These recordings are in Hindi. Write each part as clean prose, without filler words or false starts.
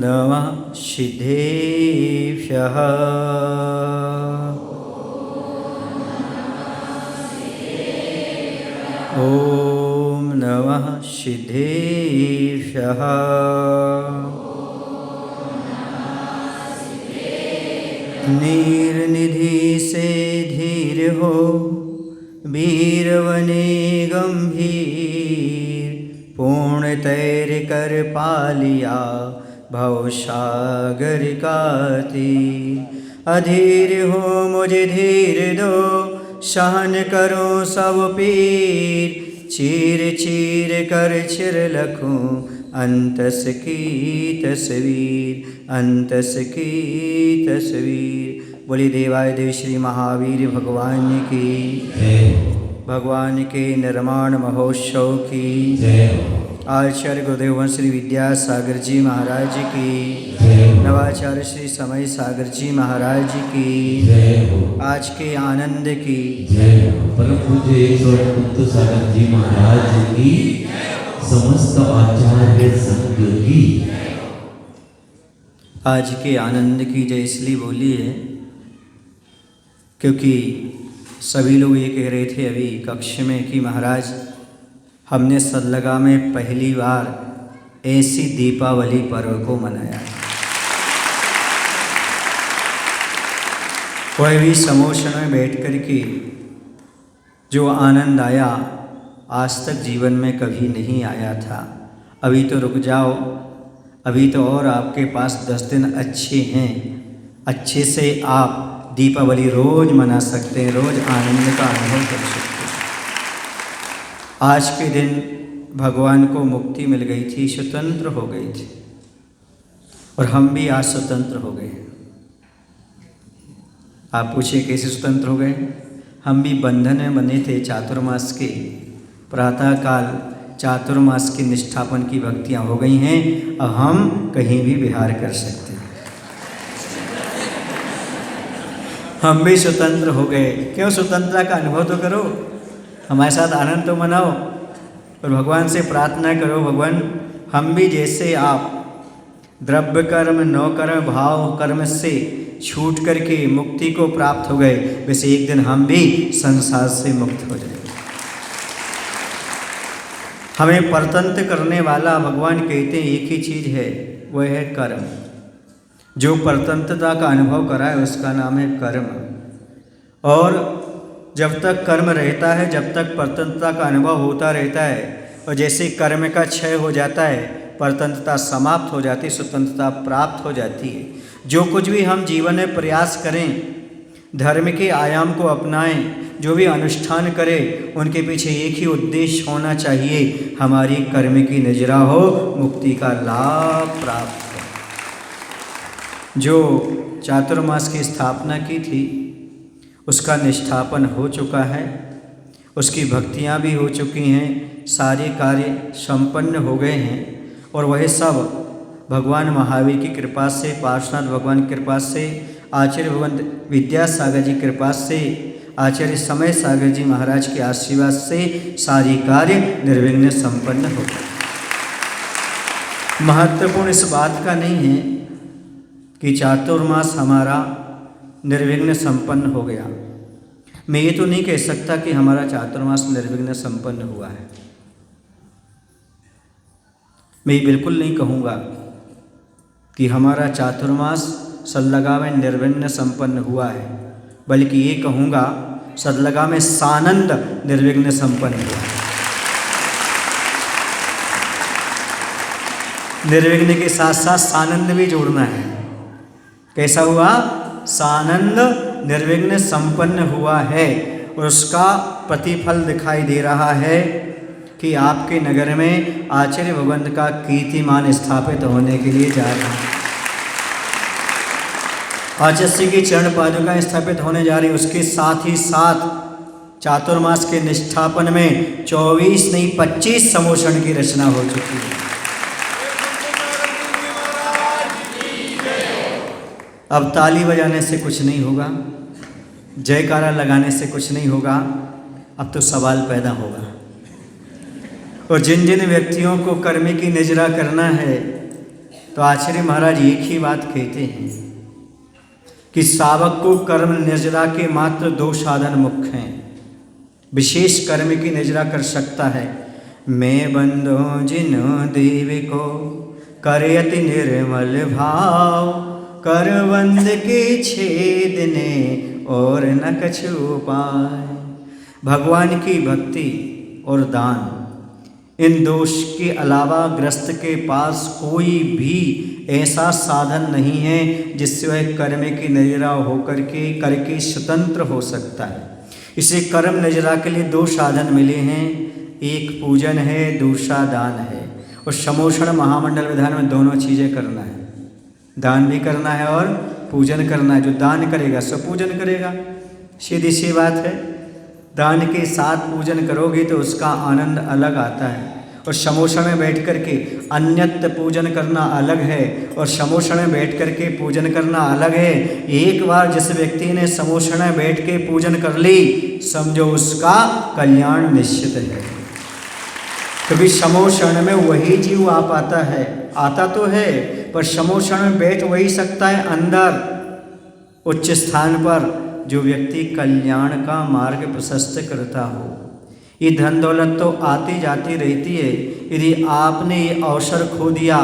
नमः सिद्धेभ्यः। ॐ नमः सिद्धेभ्यः। निर्निधि से धीर हो, वीर बने गंभीर, पूर्ण तैर कर पालिया भवसागर का तीर। अधीर हो मुझे धीर दो, सहन करो सब पीर, चीर चीर कर चिर लखूं अंतस की तस्वीर, अंतस की तस्वीर। बोली देवाय देव श्री महावीर भगवान की, भगवान के निर्माण महोत्सव की, आचार्य गुरुदेव श्री विद्यासागर जी महाराज की, नवाचार्य श्री समय सागर जी महाराज की, आज के आनंद की, परम पूज्य सागर जी महाराज की, समस्त आचार्य संघ की। आज के आनंद की जय इसलिए बोली है क्योंकि सभी लोग ये कह रहे थे अभी कक्ष में कि महाराज हमने सदलगा में पहली बार ऐसी दीपावली पर्व को मनाया। कोई भी समोसन में बैठ कर के जो आनंद आया आज तक जीवन में कभी नहीं आया था। अभी तो रुक जाओ, अभी तो और आपके पास 10 दिन अच्छे हैं, अच्छे से आप दीपावली रोज मना सकते हैं, रोज आनंद का अनुभव कर सकते हैं। आज के दिन भगवान को मुक्ति मिल गई थी, स्वतंत्र हो गई थी, और हम भी आज स्वतंत्र हो गए। आप पूछिए कैसे स्वतंत्र हो गए? हम भी बंधन में बने थे चातुर्मास के, प्रातःकाल चातुर्मास के निष्ठापन की भक्तियाँ हो गई हैं, अब हम कहीं भी विहार कर सकते हैं। हम भी स्वतंत्र हो गए। क्यों? स्वतंत्रता का अनुभव तो करो, हमारे साथ आनंद तो मनाओ, और भगवान से प्रार्थना करो, भगवान हम भी जैसे आप द्रव्य कर्म नौ कर्म भाव कर्म से छूट करके मुक्ति को प्राप्त हो गए, वैसे एक दिन हम भी संसार से मुक्त हो जाएंगे। हमें परतंत्र करने वाला भगवान कहते हैं एक ही चीज़ है, वह है कर्म। जो परतंत्रता का अनुभव कराए उसका नाम है कर्म। और जब तक कर्म रहता है, जब तक परतंत्रता का अनुभव होता रहता है, और जैसे कर्म का क्षय हो जाता है, परतंत्रता समाप्त हो जाती है, स्वतंत्रता प्राप्त हो जाती है। जो कुछ भी हम जीवन में प्रयास करें, धर्म के आयाम को अपनाएं, जो भी अनुष्ठान करें, उनके पीछे एक ही उद्देश्य होना चाहिए, हमारी कर्म की नजरा हो, मुक्ति का लाभ प्राप्त हो। जो चातुर्मास की स्थापना की थी उसका निष्ठापन हो चुका है, उसकी भक्तियाँ भी हो चुकी हैं, सारे कार्य संपन्न हो गए हैं, और वह सब भगवान महावीर की कृपा से, पार्श्वनाथ भगवान की कृपा से, आचार्य भगवान विद्यासागर जी की कृपा से, आचार्य समय सागर जी महाराज के आशीर्वाद से सारी कार्य निर्विघ्न संपन्न हो गए। महत्वपूर्ण इस बात का नहीं है कि चातुर्मास हमारा निर्विघ्न संपन्न हो गया। मैं ये तो नहीं कह सकता कि हमारा चातुर्मास निर्विघ्न संपन्न हुआ है। मैं बिल्कुल नहीं कहूँगा कि हमारा चातुर्मास सदलगा में निर्विघ्न संपन्न हुआ है, बल्कि ये कहूँगा सदलगा में सानंद निर्विघ्न संपन्न हुआ है। निर्विघ्न के साथ साथ सानंद भी जोड़ना है। कैसा हुआ? सानंद निर्विघ्न संपन्न हुआ है, और उसका प्रतिफल दिखाई दे रहा है कि आपके नगर में आचार्य भगवंत का कीर्तिमान स्थापित होने के लिए जा रहा है। आचार्य की चरण पादुका स्थापित होने जा रही है। उसके साथ ही साथ चातुर्मास के निष्ठापन में 24 नहीं 25 समोषण की रचना हो चुकी है। अब ताली बजाने से कुछ नहीं होगा, जयकारा लगाने से कुछ नहीं होगा, अब तो सवाल पैदा होगा। और जिन जिन व्यक्तियों को कर्म की निजरा करना है, तो आचार्य महाराज एक ही बात कहते हैं कि सावक को कर्म निर्जरा के मात्र 2 साधन मुख्य हैं। विशेष कर्म की निर्जरा कर सकता है। मैं बंधो जिन देव को करयति निर्मल भाव, कर बंद के छेदने और न कछु पाए। भगवान की भक्ति और दान, इन दोष के अलावा ग्रस्त के पास कोई भी ऐसा साधन नहीं है जिससे वह कर्म की निर्जरा होकर के करके स्वतंत्र हो सकता है। इसे कर्म निर्जरा के लिए 2 साधन मिले हैं, एक पूजन है, दूसरा दान है। और समोषण महामंडल विधान में दोनों चीज़ें करना है, दान भी करना है और पूजन करना है। जो दान करेगा सो पूजन करेगा, सीधी सी बात है। दान के साथ पूजन करोगे तो उसका आनंद अलग आता है। और समोषण में बैठ कर के अन्यत्र पूजन करना अलग है और समोषण में बैठ कर के पूजन करना अलग है। एक बार जिस व्यक्ति ने समोषण में बैठ के पूजन कर ली, समझो उसका कल्याण निश्चित है। क्योंकि समोषण में वही जीव आ पाता है, आता तो है पर समोषण में बैठ वही सकता है अंदर उच्च स्थान पर जो व्यक्ति कल्याण का मार्ग प्रशस्त करता हो। ये धन दौलत तो आती जाती रहती है, यदि आपने ये अवसर खो दिया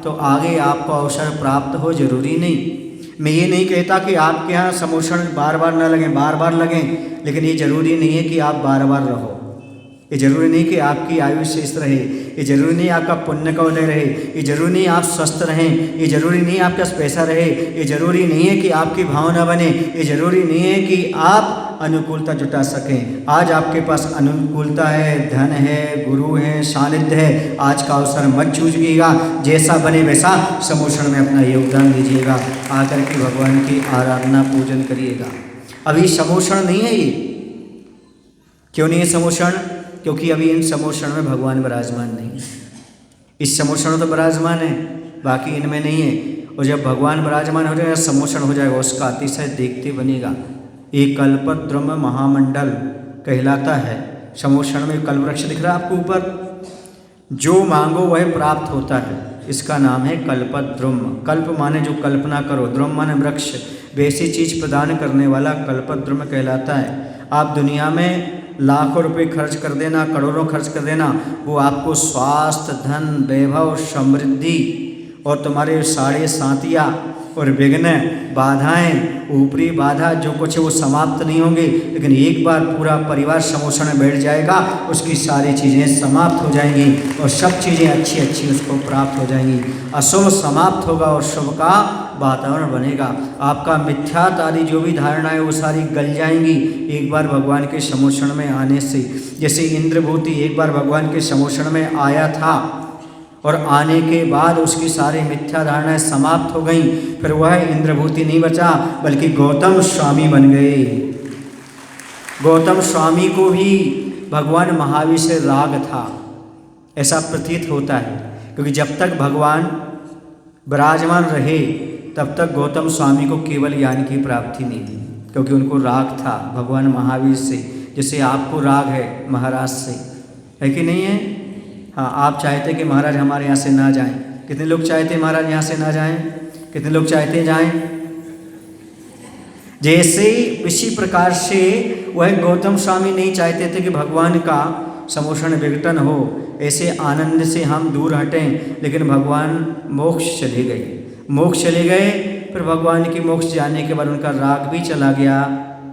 तो आगे आपको अवसर प्राप्त हो जरूरी नहीं। मैं ये नहीं कहता कि आपके यहाँ समोषण बार बार न लगें, बार बार लगें, लेकिन ये जरूरी नहीं है कि आप बार बार रहो। ये जरूरी नहीं कि आपकी आयु शेष रहे, ये जरूरी नहीं आपका पुण्य का उदय रहे, ये जरूरी नहीं आप स्वस्थ रहें, ये जरूरी नहीं आपके पास पैसा रहे, ये जरूरी नहीं है कि आपकी भावना बने, ये जरूरी नहीं है कि आप अनुकूलता जुटा सकें। आज आपके पास अनुकूलता है, धन है, गुरु है, सानिध्य है, आज का अवसर मत चूजिएगा। जैसा बने वैसा समोषण में अपना योगदान दीजिएगा, आकर के भगवान की आराधना पूजन करिएगा। अभी समोषण नहीं है ये। क्यों नहीं है समोषण? क्योंकि अभी इन समोषण में भगवान विराजमान नहीं है। इस समोषण तो विराजमान है, बाकी इनमें नहीं है। और जब भगवान विराजमान हो जाएगा, समोषण हो जाएगा, उसका अतिशय देखते बनेगा। एक कल्पद्रुम महामंडल कहलाता है। समोषण में कल्पवृक्ष दिख रहा है आपको ऊपर, जो मांगो वह प्राप्त होता है, इसका नाम है कल्पद्रुम। कल्प माने जो कल्पना करो, द्रुम माने वृक्ष, वैसी चीज प्रदान करने वाला कल्पद्रुम कहलाता है। आप दुनिया में लाखों रुपए खर्च कर देना, करोड़ों खर्च कर देना, वो आपको स्वास्थ्य, धन, वैभव, समृद्धि और तुम्हारे साढ़े साथिया और विघ्न, बाधाएं, ऊपरी बाधा जो कुछ है वो समाप्त नहीं होंगे। लेकिन एक बार पूरा परिवार समोषण में बैठ जाएगा, उसकी सारी चीज़ें समाप्त हो जाएंगी और सब चीज़ें अच्छी अच्छी उसको प्राप्त हो जाएंगी। अशुभ समाप्त होगा और शुभ का वातावरण बनेगा। आपका मिथ्यात आदि जो भी धारणा है वो सारी गल जाएंगी एक बार भगवान के समोषण में आने से। जैसे इंद्रभूति एक बार भगवान के समोषण में आया था और आने के बाद उसकी सारी मिथ्या धारणाएं समाप्त हो गईं, फिर वह इंद्रभूति नहीं बचा बल्कि गौतम स्वामी बन गए। गौतम स्वामी को भी भगवान महावीर से राग था, ऐसा प्रतीत होता है। क्योंकि जब तक भगवान विराजमान रहे तब तक गौतम स्वामी को केवल ज्ञान की प्राप्ति नहीं थी, क्योंकि उनको राग था भगवान महावीर से। जैसे आपको राग है महाराज से, है कि नहीं है? हाँ, आप चाहते कि महाराज हमारे यहाँ से ना जाएं। कितने लोग चाहते हैं महाराज यहाँ से ना जाएं? कितने लोग चाहते जाएं? जैसे इसी प्रकार से वह गौतम स्वामी नहीं चाहते थे कि भगवान का समोषण विघटन हो, ऐसे आनंद से हम दूर हटें, लेकिन भगवान मोक्ष चले गए। मोक्ष चले गए, फिर भगवान की मोक्ष जाने के बाद उनका राग भी चला गया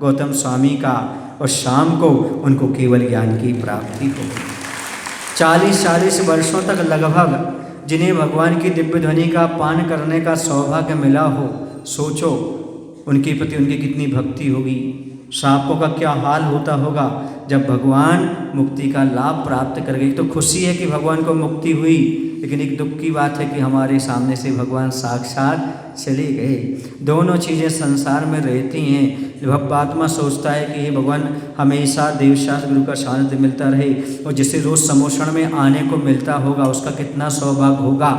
गौतम स्वामी का, और शाम को उनको केवल ज्ञान की प्राप्ति हो गई। 40-40 वर्षों तक लगभग जिन्हें भगवान की दिव्य ध्वनि का पान करने का सौभाग्य मिला हो, सोचो उनके प्रति उनकी कितनी भक्ति होगी। सांपों का क्या हाल होता होगा जब भगवान मुक्ति का लाभ प्राप्त कर गई। तो खुशी है कि भगवान को मुक्ति हुई, लेकिन एक दुख की बात है कि हमारे सामने से भगवान साक्षात चले गए। दोनों चीज़ें संसार में रहती हैं। भक्तात्मा सोचता है कि ये भगवान हमेशा देवशास्त्र गुरु का सानिध्य मिलता रहे, और जिसे रोज़ समोषण में आने को मिलता होगा उसका कितना सौभाग्य होगा।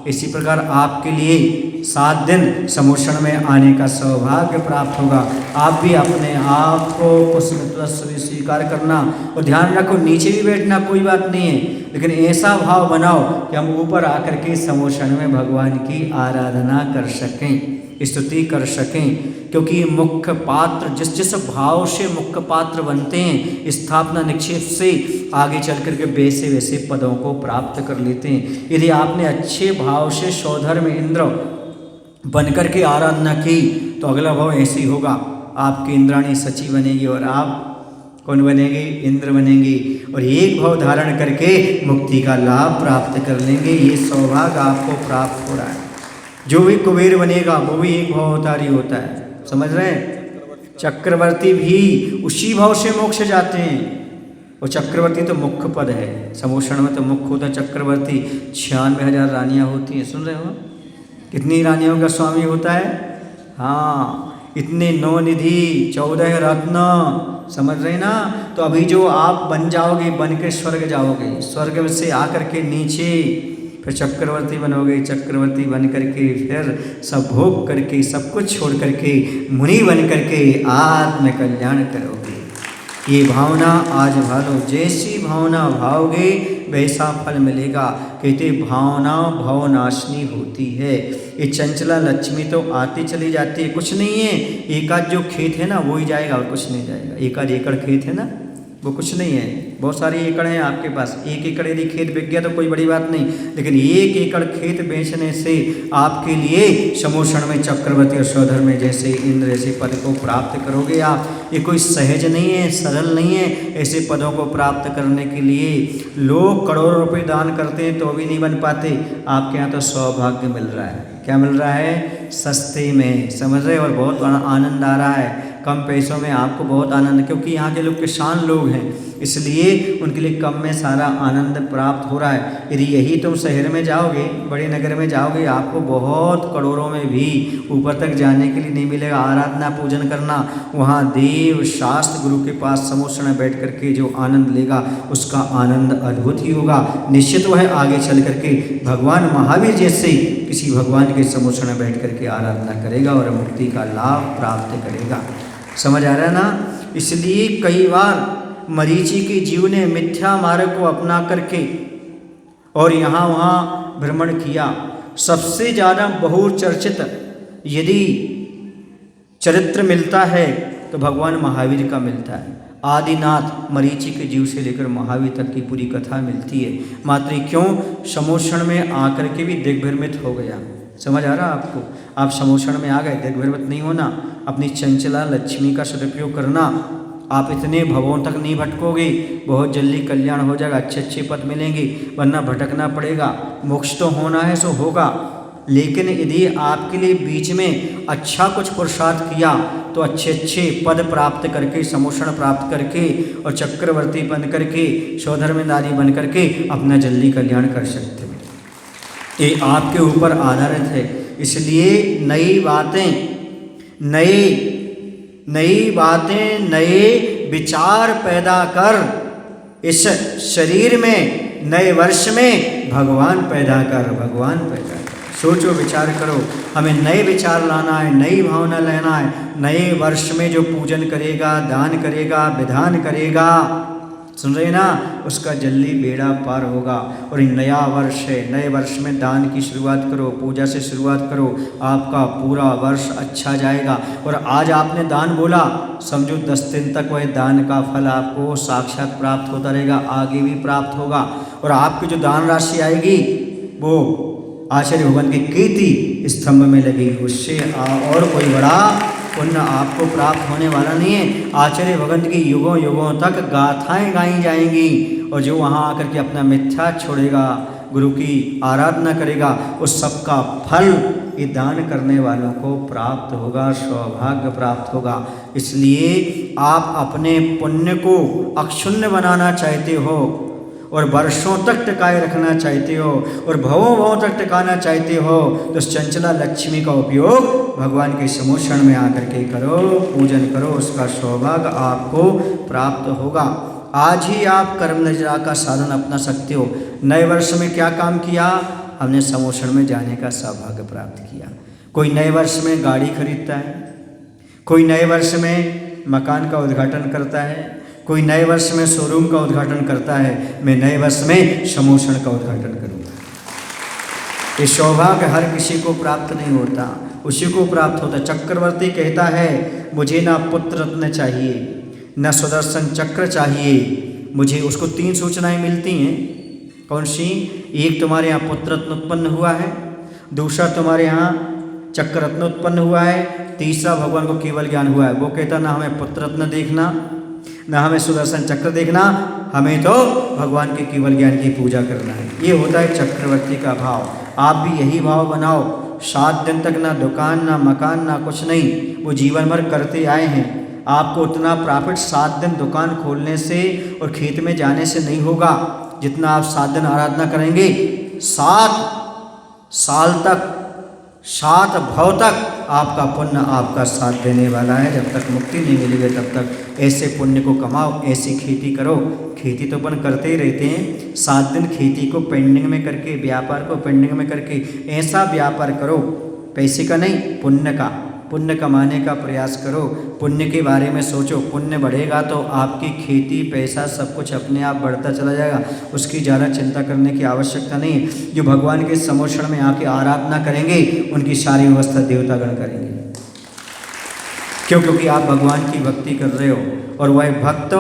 इसी प्रकार आपके लिए 7 दिन समोषण में आने का सौभाग्य प्राप्त होगा। आप भी अपने आप को कुशलत्व स्वीकार करना और ध्यान रखो, नीचे भी बैठना कोई बात नहीं है, लेकिन ऐसा भाव बनाओ कि हम ऊपर आकर के समोषण में भगवान की आराधना कर सकें, स्तुति कर सकें। क्योंकि मुख्य पात्र जिस जिस भाव से मुख्य पात्र बनते हैं, स्थापना निक्षेप से आगे चल करके वैसे वैसे पदों को प्राप्त कर लेते हैं। यदि आपने अच्छे भाव से सौधर्म इंद्र बनकर के आराधना की तो अगला भाव ऐसे ही होगा, आपकी इंद्राणी सची बनेगी और आप कौन बनेंगे? इंद्र बनेंगे और एक भाव धारण करके मुक्ति का लाभ प्राप्त कर लेंगे। ये सौभाग्य आपको प्राप्त हो रहा है। जो भी कुबेर बनेगा वो भी एक भावधारी होता है, समझ रहे हैं? चक्रवर्ती भी उसी भाव से मोक्ष जाते हैं। और चक्रवर्ती तो मुख्य पद है, समोषण में तो मुख्य होता है चक्रवर्ती। 96,000 रानियाँ होती हैं, सुन रहे हो? कितनी रानियों का स्वामी होता है? हाँ, इतने 9 निधि 14 रत्न, समझ रहे ना? तो अभी जो आप बन जाओगे, बन के स्वर्ग जाओगे, स्वर्ग से आकर के नीचे फिर चक्रवर्ती बनोगे, चक्रवर्ती बन करके फिर सब भोग करके सब कुछ छोड़ करके मुनि बन करके आत्म कल्याण करोगे। ये भावना आज भालो, जैसी भावना भाओगे वैसा फल मिलेगा। कहते भावना भवनाशिनी होती है। ये चंचला लक्ष्मी तो आती चली जाती है, कुछ नहीं है। एक आध जो खेत है ना वो ही जाएगा और कुछ नहीं जाएगा। एक आध एकड़ खेत है ना वो कुछ नहीं है, बहुत सारे एकड़ हैं आपके पास। 1 एकड़ यदि खेत बिक गया तो कोई बड़ी बात नहीं, लेकिन 1 एकड़ खेत बेचने से आपके लिए समोषण में चक्रवर्ती और सौधर में जैसे इंद्र ऐसे पद को प्राप्त करोगे आप। ये कोई सहज नहीं है, सरल नहीं है। ऐसे पदों को प्राप्त करने के लिए लोग करोड़ों रुपए दान करते हैं तो भी नहीं बन पाते। आपके यहाँ तो सौभाग्य मिल रहा है। क्या मिल रहा है? सस्ते में, समझ रहे? और बहुत आनंद आ रहा है। कम पैसों में आपको बहुत आनंद, क्योंकि यहाँ के लोग किसान लोग हैं, इसलिए उनके लिए कम में सारा आनंद प्राप्त हो रहा है। यदि यही तुम शहर में जाओगे, बड़े नगर में जाओगे, आपको बहुत करोड़ों में भी ऊपर तक जाने के लिए नहीं मिलेगा। आराधना पूजन करना, वहाँ देव शास्त्र गुरु के पास समोषण में बैठ करके जो आनंद लेगा उसका आनंद अद्भुत ही होगा। निश्चित वह आगे चल करके भगवान महावीर जैसे किसी भगवान के समोषण में बैठ करके आराधना करेगा और मुक्ति का लाभ प्राप्त करेगा। समझ आ रहा है ना? इसलिए कई बार मरीचि के जीव ने मिथ्या मार्ग को अपना करके और यहाँ वहाँ भ्रमण किया। सबसे ज़्यादा बहुचर्चित यदि चरित्र मिलता है तो भगवान महावीर का मिलता है। आदिनाथ मरीचि के जीव से लेकर महावीर तक की पूरी कथा मिलती है। मात्र क्यों? समोषण में आकर के भी दिग्भ्रमित हो गया। समझ आ रहा आपको? आप समोषण में आ गए, दिग्भ्रमित नहीं होना, अपनी चंचला लक्ष्मी का सदुपयोग करना। आप इतने भवों तक नहीं भटकोगे, बहुत जल्दी कल्याण हो जाएगा, अच्छे अच्छे पद मिलेंगे, वरना भटकना पड़ेगा। मोक्ष तो होना है सो होगा, लेकिन यदि आपके लिए बीच में अच्छा कुछ पुरुषार्थ किया तो अच्छे अच्छे पद प्राप्त करके, समोषण प्राप्त करके और चक्रवर्ती बन करके, सौधर्मधारी बन करके अपना जल्दी कल्याण कर सकते हैं। ये आपके ऊपर आधारित है। इसलिए नई बातें नए विचार पैदा कर इस शरीर में, नए वर्ष में भगवान पैदा कर, भगवान पैदा कर। सोचो, विचार करो, हमें नए विचार लाना है, नई भावना लेना है। नए वर्ष में जो पूजन करेगा, दान करेगा, विधान करेगा, सुन रहे ना, उसका जल्दी बेड़ा पार होगा। और नया वर्ष है, नए वर्ष में दान की शुरुआत करो, पूजा से शुरुआत करो, आपका पूरा वर्ष अच्छा जाएगा। और आज आपने दान बोला, समझो 10 दिन तक वह दान का फल आपको साक्षात प्राप्त होता रहेगा, आगे भी प्राप्त होगा। और आपकी जो दान राशि आएगी वो आचार्य भगवान की कीर्ति स्तंभ में लगेगी, उससे और कोई बड़ा पुण्य आपको प्राप्त होने वाला नहीं है। आचार्य भगवान की युगों युगों तक गाथाएं गाई जाएंगी। और जो वहाँ आकर के अपना मिथ्या छोड़ेगा, गुरु की आराधना करेगा, उस सब का फल ये दान करने वालों को प्राप्त होगा, सौभाग्य प्राप्त होगा। इसलिए आप अपने पुण्य को अक्षुण्ण बनाना चाहते हो और वर्षों तक टिकाए रखना चाहते हो और भवों तक टिकाना चाहते हो, तो चंचला लक्ष्मी का उपयोग भगवान के समोषण में आकर के करो, पूजन करो, उसका सौभाग्य आपको प्राप्त होगा। आज ही आप कर्म निर्जरा का साधन अपना सकते हो। नए वर्ष में क्या काम किया? हमने समोषण में जाने का सौभाग्य प्राप्त किया। कोई नए वर्ष में गाड़ी खरीदता है, कोई नए वर्ष में मकान का उद्घाटन करता है, कोई नए वर्ष में शोरूम का उद्घाटन करता है। मैं नए वर्ष में समोषण का उद्घाटन करूँगा। ये सौभाग्य हर किसी को प्राप्त नहीं होता, उसी को प्राप्त होता। चक्रवर्ती कहता है मुझे ना पुत्र रत्न चाहिए, न सुदर्शन चक्र चाहिए, मुझे उसको 3 सूचनाएं मिलती हैं। कौन सी? एक तुम्हारे यहाँ पुत्र रत्न उत्पन्न हुआ है, दूसरा तुम्हारे यहाँ चक्र रत्न उत्पन्न हुआ है, तीसरा भगवान को केवल ज्ञान हुआ है। वो कहता ना हमें पुत्र रत्न देखना, ना हमें सुदर्शन चक्र देखना, हमें तो भगवान के केवल ज्ञान की पूजा करना है। ये होता है चक्रवर्ती का भाव। आप भी यही भाव बनाओ। 7 दिन तक ना दुकान, ना मकान, ना कुछ नहीं, वो जीवन भर करते आए हैं। आपको उतना प्रॉफिट 7 दिन दुकान खोलने से और खेत में जाने से नहीं होगा जितना आप 7 दिन आराधना करेंगे। 7 साल तक, 7 भव तक आपका पुण्य आपका साथ देने वाला है। जब तक मुक्ति नहीं मिलेगी तब तक ऐसे पुण्य को कमाओ, ऐसी खेती करो। खेती तो अपन करते ही रहते हैं। 7 दिन खेती को पेंडिंग में करके, व्यापार को पेंडिंग में करके ऐसा व्यापार करो, पैसे का नहीं, पुण्य का, पुण्य कमाने का प्रयास करो। पुण्य के बारे में सोचो। पुण्य बढ़ेगा तो आपकी खेती, पैसा सब कुछ अपने आप बढ़ता चला जाएगा। उसकी ज़्यादा चिंता करने की आवश्यकता नहीं है। जो भगवान के समोषण में आके आराधना करेंगे उनकी सारी व्यवस्था देवतागण करेंगे। क्यों? क्योंकि आप भगवान की भक्ति कर रहे हो, और वह भक्त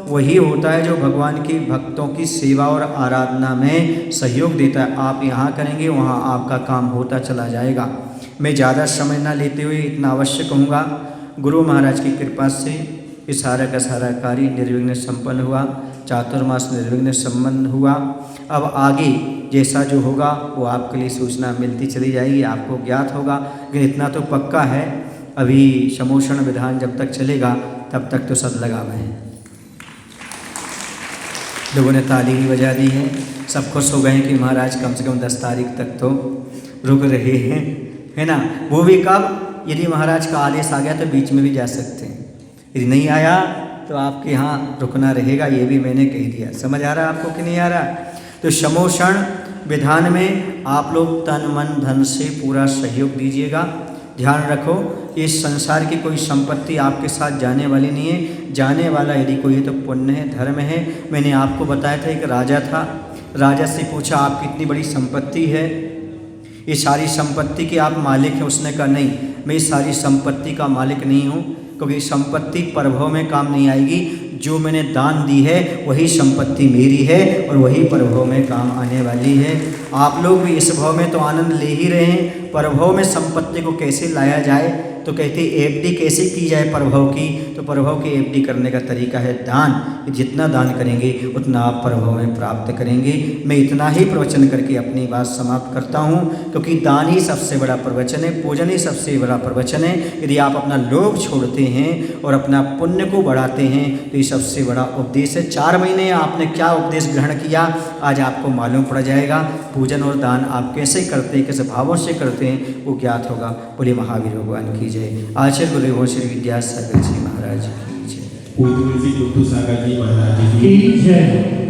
वही होता है जो भगवान के भक्तों की सेवा और आराधना में सहयोग देता है। आप यहाँ करेंगे, वहाँ आपका काम होता चला जाएगा। मैं ज़्यादा समय ना लेते हुए इतना अवश्य कहूँगा, गुरु महाराज की कृपा से ये सारा का सारा कार्य निर्विघ्न संपन्न हुआ। चातुर्मास निर्विघ्न संपन्न हुआ। अब आगे जैसा जो होगा वो आपके लिए सूचना मिलती चली जाएगी, आपको ज्ञात होगा। लेकिन इतना तो पक्का है, अभी समोषण विधान जब तक चलेगा तब तक तो सब लगा हुए हैं। लोगों ने ताली भी बजा दी है, सब खुश हो गए हैं कि महाराज कम से कम 10 तारीख तक तो रुक रहे हैं, है ना। वो भी कब? यदि महाराज का आदेश आ गया तो बीच में भी जा सकते हैं, यदि नहीं आया तो आपके यहाँ रुकना रहेगा। ये भी मैंने कह दिया। समझ आ रहा है आपको कि नहीं आ रहा? तो समोषण विधान में आप लोग तन मन धन से पूरा सहयोग दीजिएगा। ध्यान रखो, इस संसार की कोई संपत्ति आपके साथ जाने वाली नहीं है। जाने वाला यदि कोई है तो पुण्य है, धर्म है। मैंने आपको बताया था एक राजा था, राजा से पूछा आप कितनी बड़ी संपत्ति है, ये सारी संपत्ति के आप मालिक हैं? उसने कहा नहीं, मैं इस सारी संपत्ति का मालिक नहीं हूँ, क्योंकि संपत्ति परभव में काम नहीं आएगी। जो मैंने दान दी है वही संपत्ति मेरी है और वही परभव में काम आने वाली है। आप लोग भी इस भव में तो आनंद ले ही रहे हैं। परभव में संपत्ति को कैसे लाया जाए? तो कहते एफडी कैसे की जाए परभव की? तो परभव की एफडी करने का तरीका है दान। जितना दान करेंगे उतना आप परभव में प्राप्त करेंगे। मैं इतना ही प्रवचन करके अपनी बात समाप्त करता हूँ, क्योंकि दान ही सबसे बड़ा प्रवचन है, पूजन ही सबसे बड़ा प्रवचन है। यदि आप अपना लोभ छोड़ते हैं और अपना पुण्य को बढ़ाते हैं तो ये सबसे बड़ा उपदेश है। 4 महीने आपने क्या उपदेश ग्रहण किया आज आपको मालूम पड़ जाएगा। पूजन और दान आप कैसे करते हैं, कैसे भावों से करते हैं वो ज्ञात होगा। बोले महावीर भगवान की जय। आचार्य गुरु श्री विद्यासागर जी महाराज की जय। पूज्य श्री सागर जी महाराज की जय।